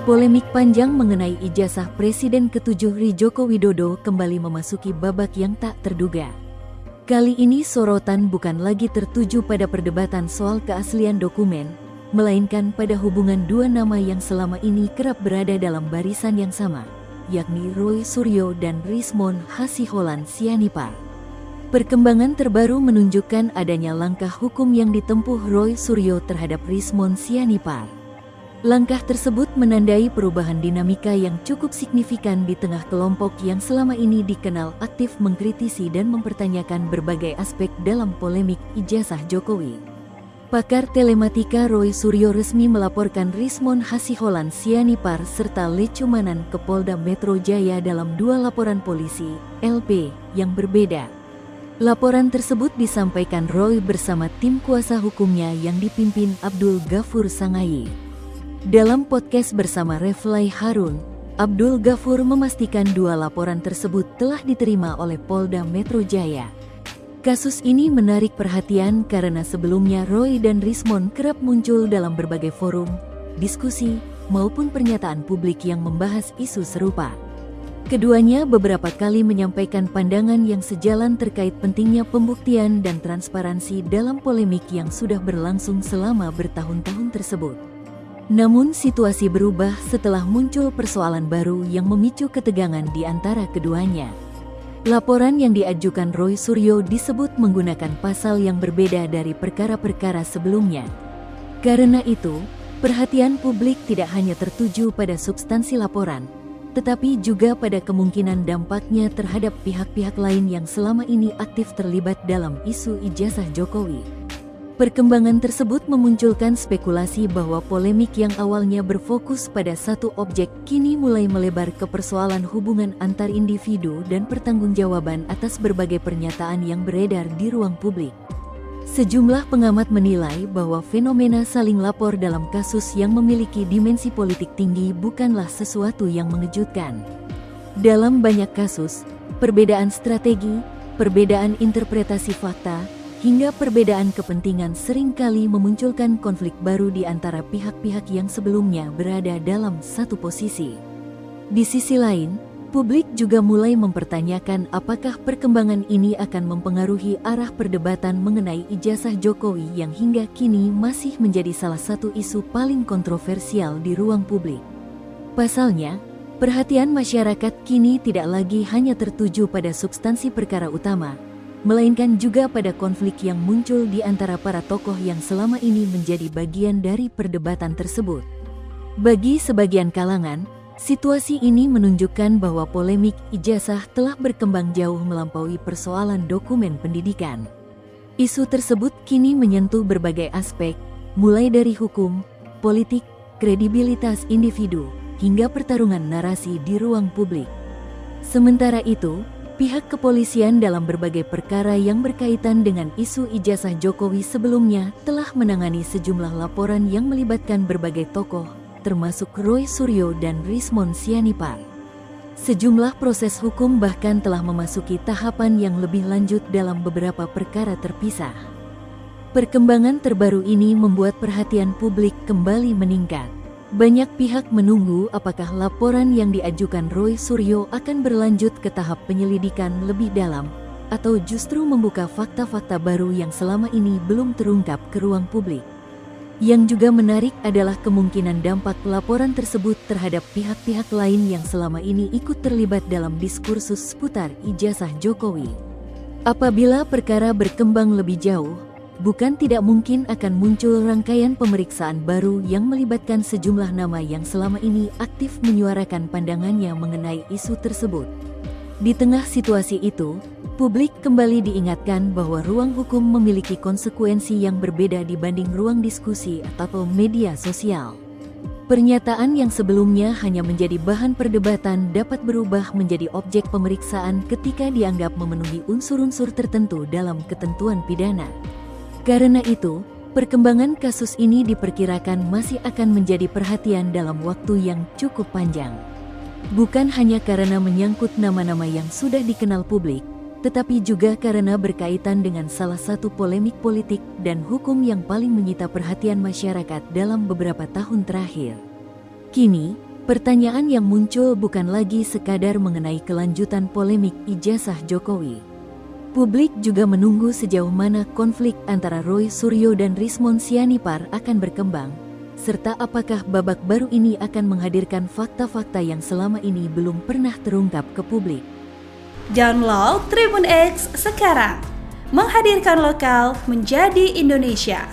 Polemik panjang mengenai ijazah Presiden ke-7 RI Joko Widodo kembali memasuki babak yang tak terduga. Kali ini sorotan bukan lagi tertuju pada perdebatan soal keaslian dokumen, melainkan pada hubungan dua nama yang selama ini kerap berada dalam barisan yang sama, yakni Roy Suryo dan Rismon Hassiholan Sianipar. Perkembangan terbaru menunjukkan adanya langkah hukum yang ditempuh Roy Suryo terhadap Rismon Sianipar. Langkah tersebut menandai perubahan dinamika yang cukup signifikan di tengah kelompok yang selama ini dikenal aktif mengkritisi dan mempertanyakan berbagai aspek dalam polemik ijazah Jokowi. Pakar telematika Roy Suryo resmi melaporkan Rismon Hassiholan Sianipar serta Lecumanan ke Polda Metro Jaya dalam dua laporan polisi, LP, yang berbeda. Laporan tersebut disampaikan Roy bersama tim kuasa hukumnya yang dipimpin Abdul Ghafur Sangayi. Dalam podcast bersama Reflay Harun, Abdul Ghafur memastikan dua laporan tersebut telah diterima oleh Polda Metro Jaya. Kasus ini menarik perhatian karena sebelumnya Roy dan Rismon kerap muncul dalam berbagai forum, diskusi, maupun pernyataan publik yang membahas isu serupa. Keduanya beberapa kali menyampaikan pandangan yang sejalan terkait pentingnya pembuktian dan transparansi dalam polemik yang sudah berlangsung selama bertahun-tahun tersebut. Namun situasi berubah setelah muncul persoalan baru yang memicu ketegangan di antara keduanya. Laporan yang diajukan Roy Suryo disebut menggunakan pasal yang berbeda dari perkara-perkara sebelumnya. Karena itu, perhatian publik tidak hanya tertuju pada substansi laporan, tetapi juga pada kemungkinan dampaknya terhadap pihak-pihak lain yang selama ini aktif terlibat dalam isu ijazah Jokowi. Perkembangan tersebut memunculkan spekulasi bahwa polemik yang awalnya berfokus pada satu objek kini mulai melebar ke persoalan hubungan antar individu dan pertanggungjawaban atas berbagai pernyataan yang beredar di ruang publik. Sejumlah pengamat menilai bahwa fenomena saling lapor dalam kasus yang memiliki dimensi politik tinggi bukanlah sesuatu yang mengejutkan. Dalam banyak kasus, perbedaan strategi, perbedaan interpretasi fakta, hingga perbedaan kepentingan seringkali memunculkan konflik baru di antara pihak-pihak yang sebelumnya berada dalam satu posisi. Di sisi lain, publik juga mulai mempertanyakan apakah perkembangan ini akan mempengaruhi arah perdebatan mengenai ijazah Jokowi yang hingga kini masih menjadi salah satu isu paling kontroversial di ruang publik. Pasalnya, perhatian masyarakat kini tidak lagi hanya tertuju pada substansi perkara utama, melainkan juga pada konflik yang muncul di antara para tokoh yang selama ini menjadi bagian dari perdebatan tersebut. Bagi sebagian kalangan, situasi ini menunjukkan bahwa polemik ijazah telah berkembang jauh melampaui persoalan dokumen pendidikan. Isu tersebut kini menyentuh berbagai aspek, mulai dari hukum, politik, kredibilitas individu, hingga pertarungan narasi di ruang publik. Sementara itu, pihak kepolisian dalam berbagai perkara yang berkaitan dengan isu ijazah Jokowi sebelumnya telah menangani sejumlah laporan yang melibatkan berbagai tokoh, termasuk Roy Suryo dan Rismon Sianipar. Sejumlah proses hukum bahkan telah memasuki tahapan yang lebih lanjut dalam beberapa perkara terpisah. Perkembangan terbaru ini membuat perhatian publik kembali meningkat. Banyak pihak menunggu apakah laporan yang diajukan Roy Suryo akan berlanjut ke tahap penyelidikan lebih dalam, atau justru membuka fakta-fakta baru yang selama ini belum terungkap ke ruang publik. Yang juga menarik adalah kemungkinan dampak laporan tersebut terhadap pihak-pihak lain yang selama ini ikut terlibat dalam diskursus seputar ijazah Jokowi. Apabila perkara berkembang lebih jauh, bukan tidak mungkin akan muncul rangkaian pemeriksaan baru yang melibatkan sejumlah nama yang selama ini aktif menyuarakan pandangannya mengenai isu tersebut. Di tengah situasi itu, publik kembali diingatkan bahwa ruang hukum memiliki konsekuensi yang berbeda dibanding ruang diskusi atau media sosial. Pernyataan yang sebelumnya hanya menjadi bahan perdebatan dapat berubah menjadi objek pemeriksaan ketika dianggap memenuhi unsur-unsur tertentu dalam ketentuan pidana. Karena itu, perkembangan kasus ini diperkirakan masih akan menjadi perhatian dalam waktu yang cukup panjang. Bukan hanya karena menyangkut nama-nama yang sudah dikenal publik, tetapi juga karena berkaitan dengan salah satu polemik politik dan hukum yang paling menyita perhatian masyarakat dalam beberapa tahun terakhir. Kini, Pertanyaan yang muncul bukan lagi sekadar mengenai kelanjutan polemik ijazah Jokowi. Publik juga menunggu sejauh mana konflik antara Roy Suryo dan Rismon Sianipar akan berkembang, serta apakah babak baru ini akan menghadirkan fakta-fakta yang selama ini belum pernah terungkap ke publik. Download Tribun X sekarang, menghadirkan lokal menjadi Indonesia.